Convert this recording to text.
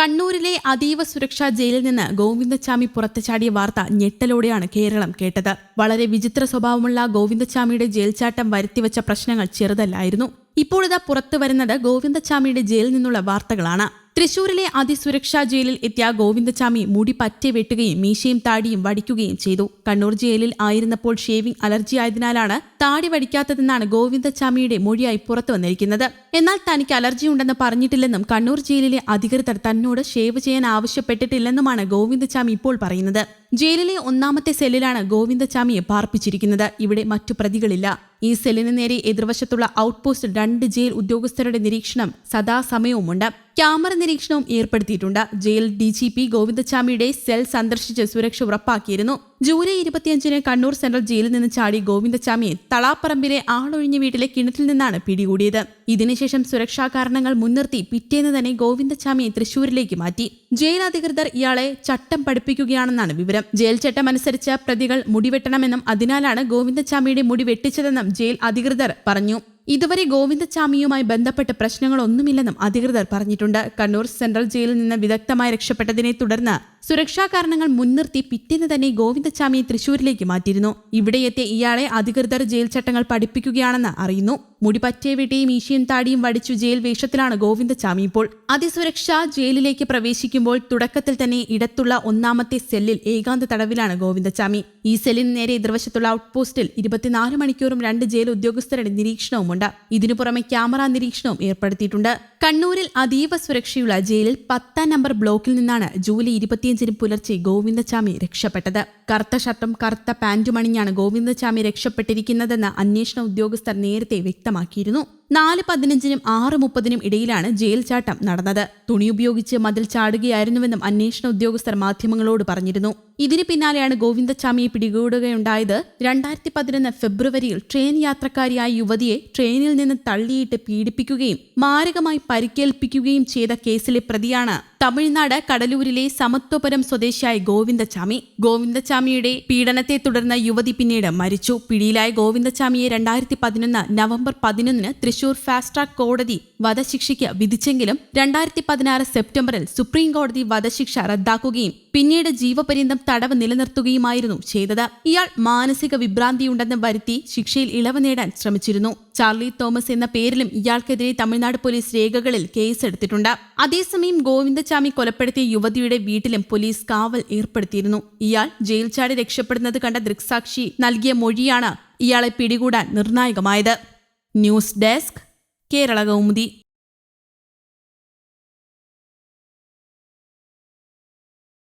കണ്ണൂരിലെ അതീവ സുരക്ഷാ ജയിലിൽ നിന്ന് ഗോവിന്ദച്ചാമി പുറത്തുചാടിയ വാർത്ത ഞെട്ടലോടെയാണ് കേരളം കേട്ടത്. വളരെ വിചിത്ര സ്വഭാവമുള്ള ഗോവിന്ദച്ചാമിയുടെ ജയിൽച്ചാട്ടം വരുത്തിവെച്ച പ്രശ്നങ്ങൾ ചെറുതല്ലായിരുന്നു. ഇപ്പോഴിതാ പുറത്തു വരുന്നത് ഗോവിന്ദച്ചാമിയുടെ ജയിലിൽ നിന്നുള്ള വാർത്തകളാണ്. തൃശൂരിലെ അതിസുരക്ഷാ ജയിലിൽ എത്തിയ ഗോവിന്ദച്ചാമി മുടി പറ്റെ വെട്ടുകയും മീശയും താടിയും വടിക്കുകയും ചെയ്തു. കണ്ണൂർ ജയിലിൽ ആയിരുന്നപ്പോൾ ഷേവിംഗ് അലർജി ആയതിനാലാണ് താടി വടിക്കാത്തതെന്നാണ് ഗോവിന്ദച്ചാമിയുടെ മൊഴിയായി പുറത്തു വന്നിരിക്കുന്നത്. എന്നാൽ തനിക്ക് അലർജി ഉണ്ടെന്ന് പറഞ്ഞിട്ടില്ലെന്നും കണ്ണൂർ ജയിലിലെ അധികൃതർ തന്നോട് ഷേവ് ചെയ്യാൻ ആവശ്യപ്പെട്ടിട്ടില്ലെന്നുമാണ് ഗോവിന്ദച്ചാമി ഇപ്പോൾ പറയുന്നത്. ജയിലിലെ ഒന്നാമത്തെ സെല്ലിലാണ് ഗോവിന്ദച്ചാമിയെ പാർപ്പിച്ചിരിക്കുന്നത്. ഇവിടെ മറ്റു പ്രതികളില്ല. ഈ സെല്ലിന് നേരെ എതിർവശത്തുള്ള ഔട്ട് പോസ്റ്റ് 2 ജയിൽ ഉദ്യോഗസ്ഥരുടെ നിരീക്ഷണം സദാസമയവുമുണ്ട്. ക്യാമറ നിരീക്ഷണവും ഏർപ്പെടുത്തിയിട്ടുണ്ട്. ജയിൽ DGP ഗോവിന്ദച്ചാമിയുടെ സെൽ സന്ദർശിച്ച് സുരക്ഷ ഉറപ്പാക്കിയിരുന്നു. ജൂലൈ 25-ന് കണ്ണൂർ സെൻട്രൽ ജയിലിൽ നിന്ന് ചാടി ഗോവിന്ദച്ചാമിയെ തളാപ്പറമ്പിലെ ആളൊഴിഞ്ഞ വീട്ടിലെ കിണറ്റിൽ നിന്നാണ് പിടികൂടിയത്. ഇതിനുശേഷം സുരക്ഷാ കാരണങ്ങൾ മുൻനിർത്തി പിറ്റേന്ന് തന്നെ ഗോവിന്ദച്ചാമിയെ തൃശൂരിലേക്ക് മാറ്റി. ജയിൽ അധികൃതർ ഇയാളെ ചട്ടം പഠിപ്പിക്കുകയാണെന്നാണ് വിവരം. ജയിൽ ചട്ടം അനുസരിച്ച് പ്രതികൾ മുടിവെട്ടണമെന്നും അതിനാലാണ് ഗോവിന്ദച്ചാമിയുടെ മുടി വെട്ടിച്ചതെന്നും ജയിൽ അധികൃതർ പറഞ്ഞു. ഇതുവരെ ഗോവിന്ദച്ചാമിയുമായി ബന്ധപ്പെട്ട പ്രശ്നങ്ങളൊന്നുമില്ലെന്നും അധികൃതർ പറഞ്ഞിട്ടുണ്ട്. കണ്ണൂർ സെൻട്രൽ ജയിലിൽ നിന്ന് വിദഗ്ധമായി രക്ഷപ്പെട്ടതിനെ തുടർന്ന് സുരക്ഷാ കാരണങ്ങൾ മുൻനിർത്തി പിറ്റേന്ന് തന്നെ ഗോവിന്ദച്ചാമിയെ തൃശൂരിലേക്ക് മാറ്റിയിരുന്നു. ഇവിടെയെത്തിയ ഇയാളെ അധികൃതർ ജയിൽ ചട്ടങ്ങൾ പഠിപ്പിക്കുകയാണെന്ന് അറിയുന്നു. മുടി പറ്റേ വെട്ടിയും മീശയും താടിയും വടിച്ചു ജയിൽ വേഷത്തിലാണ് ഗോവിന്ദച്ചാമി ഇപ്പോൾ. അതിസുരക്ഷാ ജയിലിലേക്ക് പ്രവേശിക്കുമ്പോൾ തുടക്കത്തിൽ തന്നെ ഇടത്തുള്ള ഒന്നാമത്തെ സെല്ലിൽ ഏകാന്ത തടവിലാണ് ഗോവിന്ദച്ചാമി. ഈ സെല്ലിന് നേരെ എതിർവശത്തുള്ള ഔട്ട് പോസ്റ്റിൽ 24 മണിക്കൂറും 2 ജയിൽ ഉദ്യോഗസ്ഥരുടെ നിരീക്ഷണവുമുണ്ട്. ഇതിനു പുറമെ ക്യാമറ നിരീക്ഷണവും ഏർപ്പെടുത്തിയിട്ടുണ്ട്. കണ്ണൂരിൽ അതീവ സുരക്ഷയുള്ള ജയിലിൽ 10-ാം നമ്പർ ബ്ലോക്കിൽ നിന്നാണ് ജൂലൈ 25-ന് പുലർച്ചെ ഗോവിന്ദച്ചാമി രക്ഷപ്പെട്ടത്. കറുത്ത ഷർട്ടും കറുത്ത പാന്റും അണിഞ്ഞാണ് ഗോവിന്ദച്ചാമി രക്ഷപ്പെട്ടിരിക്കുന്നതെന്ന് അന്വേഷണ ഉദ്യോഗസ്ഥർ നേരത്തെ വ്യക്തമാക്കിയിരുന്നു. 4:15-നും 6:30-നും ഇടയിലാണ് ജയിൽ ചാട്ടം നടന്നത്. തുണി ഉപയോഗിച്ച് മതിൽ ചാടുകയായിരുന്നുവെന്നും അന്വേഷണ ഉദ്യോഗസ്ഥർ മാധ്യമങ്ങളോട് പറഞ്ഞിരുന്നു. ഇതിന് പിന്നാലെയാണ് ഗോവിന്ദച്ചാമിയെ പിടികൂടുകയുണ്ടായത്. 2011 ഫെബ്രുവരിയിൽ ട്രെയിൻ യാത്രക്കാരിയായ യുവതിയെ ട്രെയിനിൽ നിന്ന് തള്ളിയിട്ട് പീഡിപ്പിക്കുകയും മാരകമായി പരിക്കേൽപ്പിക്കുകയും ചെയ്ത കേസിലെ പ്രതിയാണ് തമിഴ്നാട് കടലൂരിലെ സമത്വപുരം സ്വദേശിയായ ഗോവിന്ദച്ചാമി. ഗോവിന്ദച്ചാമിയുടെ പീഡനത്തെ തുടർന്ന് യുവതി പിന്നീട് മരിച്ചു. പിടിയിലായ ഗോവിന്ദച്ചാമിയെ 2011 നവംബർ 11-ന് തൃശൂർ ഫാസ്റ്റ് ട്രാക്ക് കോടതി വധശിക്ഷയ്ക്ക് വിധിച്ചെങ്കിലും 2016 സെപ്റ്റംബറിൽ സുപ്രീം കോടതി വധശിക്ഷ റദ്ദാക്കുകയും പിന്നീട് ജീവപര്യന്തം തടവ് നിലനിർത്തുകയുമായിരുന്നു ചെയ്തത്. ഇയാൾ മാനസിക വിഭ്രാന്തിയുണ്ടെന്ന് വരുത്തി ശിക്ഷയിൽ ഇളവ് നേടാൻ ശ്രമിച്ചിരുന്നു. ചാർലി തോമസ് എന്ന പേരിലും ഇയാൾക്കെതിരെ തമിഴ്നാട് പോലീസ് രേഖകളിൽ കേസെടുത്തിട്ടുണ്ട്. അതേസമയം ഗോവിന്ദച്ചാമി കൊലപ്പെടുത്തിയ യുവതിയുടെ വീട്ടിലും പോലീസ് കാവൽ ഏർപ്പെടുത്തിയിരുന്നു. ഇയാൾ ജയിൽ ചാടി രക്ഷപ്പെടുന്നത് കണ്ട ദൃക്സാക്ഷി നൽകിയ മൊഴിയാണ് ഇയാളെ പിടികൂടാൻ നിർണായകമായത്. News desk, Kerala Kaumudi.